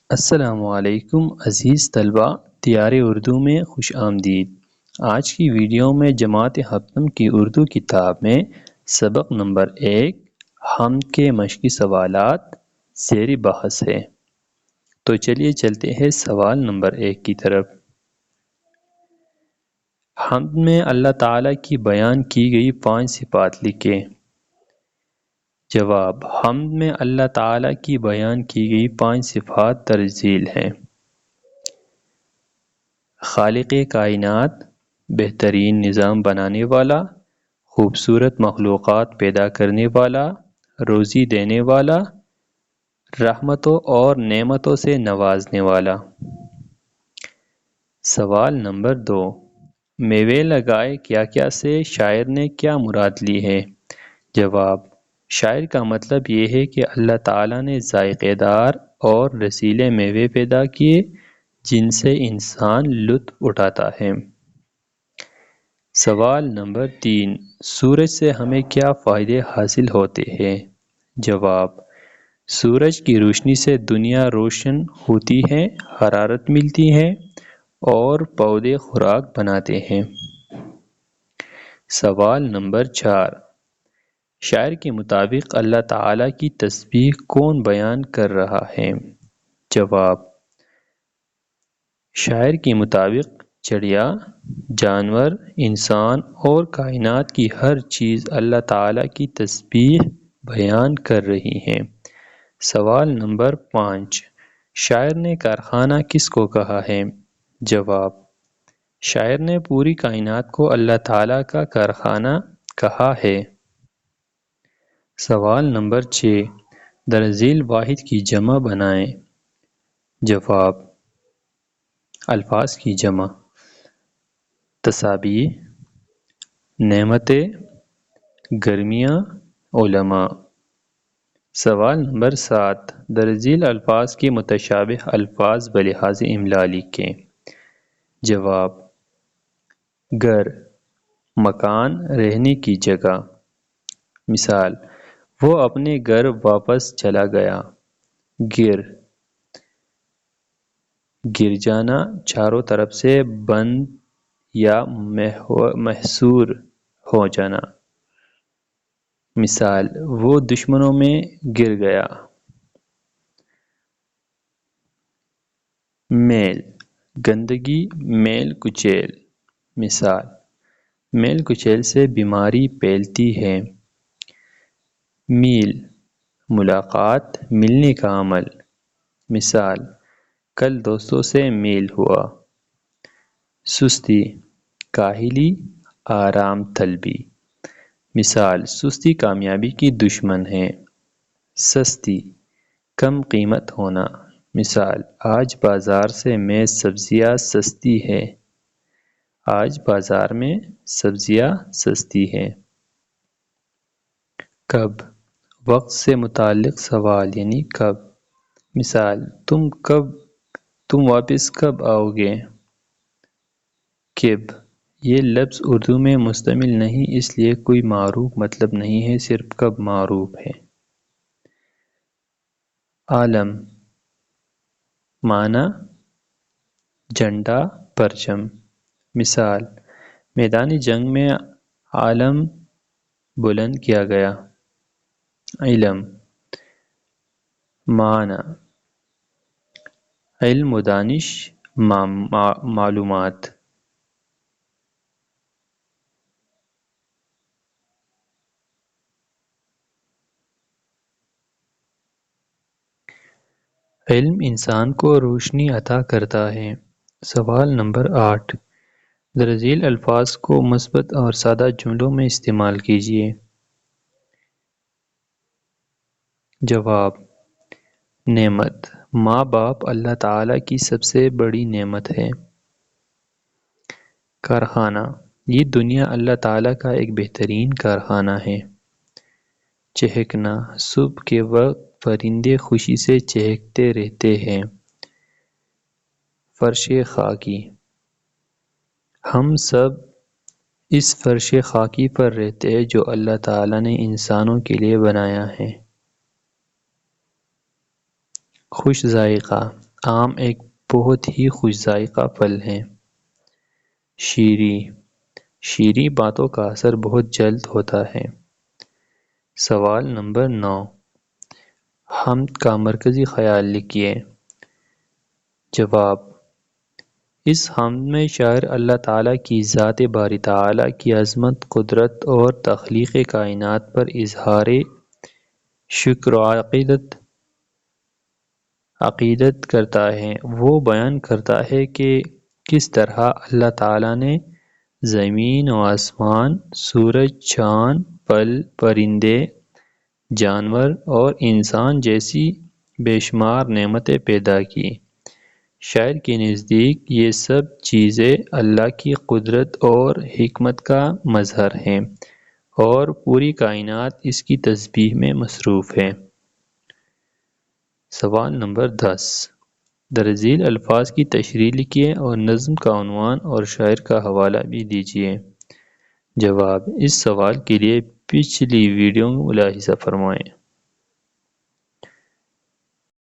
السلام علیکم عزیز طلبہ، تیار اردو میں خوش آمدید۔ آج کی ویڈیو میں جماعت ہفتم کی اردو کتاب میں سبق نمبر 1 حمد کے مشقی سوالات زیر بحث ہے۔ تو چلیے چلتے ہیں سوال نمبر 1 کی طرف۔ حمد میں اللہ تعالیٰ کی بیان کی گئی 5 صفات لکھیں۔ جواب: حمد میں اللہ تعالیٰ کی بیان کی گئی 5 صفات درج ذیل ہیں: خالق کائنات، بہترین نظام بنانے والا، خوبصورت مخلوقات پیدا کرنے والا، روزی دینے والا، رحمتوں اور نعمتوں سے نوازنے والا۔ سوال نمبر 2، میوے لگائے کیا کیا سے شاعر نے کیا مراد لی ہے؟ جواب: شاعر کا مطلب یہ ہے کہ اللہ تعالیٰ نے ذائقہ دار اور رسیلے میوے پیدا کیے جن سے انسان لطف اٹھاتا ہے۔ سوال نمبر 3، سورج سے ہمیں کیا فائدے حاصل ہوتے ہیں؟ جواب: سورج کی روشنی سے دنیا روشن ہوتی ہے، حرارت ملتی ہے اور پودے خوراک بناتے ہیں۔ سوال نمبر 4، شاعر کے مطابق اللہ تعالیٰ کی تسبیح کون بیان کر رہا ہے؟ جواب: شاعر کے مطابق چڑیا، جانور، انسان اور کائنات کی ہر چیز اللہ تعالیٰ کی تسبیح بیان کر رہی ہے۔ سوال نمبر 5، شاعر نے کارخانہ کس کو کہا ہے؟ جواب: شاعر نے پوری کائنات کو اللہ تعالیٰ کا کارخانہ کہا ہے۔ سوال نمبر 6، درج ذیل واحد کی جمع بنائیں۔ جواب: الفاظ کی جمع: تسابیح، نعمتیں، گرمیاں، علماء۔ سوال نمبر 7، درج ذیل الفاظ کے متشابہ الفاظ بلحاظ املا لکھیں۔ جواب: گھر، مکان، رہنے کی جگہ۔ مثال: وہ اپنے گھر واپس چلا گیا۔ گر جانا، چاروں طرف سے بند یا محصور ہو جانا۔ مثال: وہ دشمنوں میں گر گیا۔ میل، گندگی، میل کچیل۔ مثال: میل کچیل سے بیماری پھیلتی ہے۔ میل، ملاقات، ملنے کا عمل۔ مثال: کل دوستوں سے میل ہوا۔ سستی، کاہلی، آرام طلبی۔ مثال: سستی کامیابی کی دشمن ہے۔ سستی، کم قیمت ہونا۔ مثال: آج بازار سے میں سبزیاں سستی ہیں۔ آج بازار میں سبزیاں سستی ہیں۔ کب، وقت سے متعلق سوال یعنی کب۔ مثال: تم واپس کب آؤ گے؟ کب، یہ لفظ اردو میں مستعمل نہیں، اس لیے کوئی معروف مطلب نہیں ہے، صرف کب معروف ہے۔ عالم، معنی جھنڈا، پرچم۔ مثال: میدان جنگ میں علم بلند کیا گیا۔ علم، معنی علم و دانش، معلومات۔ علم انسان کو روشنی عطا کرتا ہے۔ سوال نمبر 8، درج ذیل الفاظ کو مثبت اور سادہ جملوں میں استعمال کیجیے۔ جواب: نعمت، ماں باپ اللہ تعالیٰ کی سب سے بڑی نعمت ہے۔ کارخانہ، یہ دنیا اللہ تعالیٰ کا ایک بہترین کارخانہ ہے۔ چہکنا، صبح کے وقت پرندے خوشی سے چہکتے رہتے ہیں۔ فرش خاکی، ہم سب اس فرش خاکی پر رہتے ہیں جو اللہ تعالیٰ نے انسانوں کے لیے بنایا ہے۔ خوش ذائقہ، آم ایک بہت ہی خوش ذائقہ پھل ہے۔ شیریں باتوں کا اثر بہت جلد ہوتا ہے۔ سوال نمبر 9، حمد کا مرکزی خیال لکھیے۔ جواب: اس حمد میں شاعر اللہ تعالیٰ کی ذات باری تعالیٰ کی عظمت، قدرت اور تخلیق کائنات پر اظہار شکر و عقیدت کرتا ہے۔ وہ بیان کرتا ہے کہ کس طرح اللہ تعالیٰ نے زمین و آسمان، سورج، چاند، پرندے، جانور اور انسان جیسی بے شمار نعمتیں پیدا کی۔ شاعر کے نزدیک یہ سب چیزیں اللہ کی قدرت اور حکمت کا مظہر ہیں اور پوری کائنات اس کی تسبیح میں مصروف ہے۔ سوال نمبر 10، درج ذیل الفاظ کی تشریح لکھیے اور نظم کا عنوان اور شاعر کا حوالہ بھی دیجیے۔ جواب: اس سوال کے لیے پچھلی ویڈیو ملاحظہ فرمائیں۔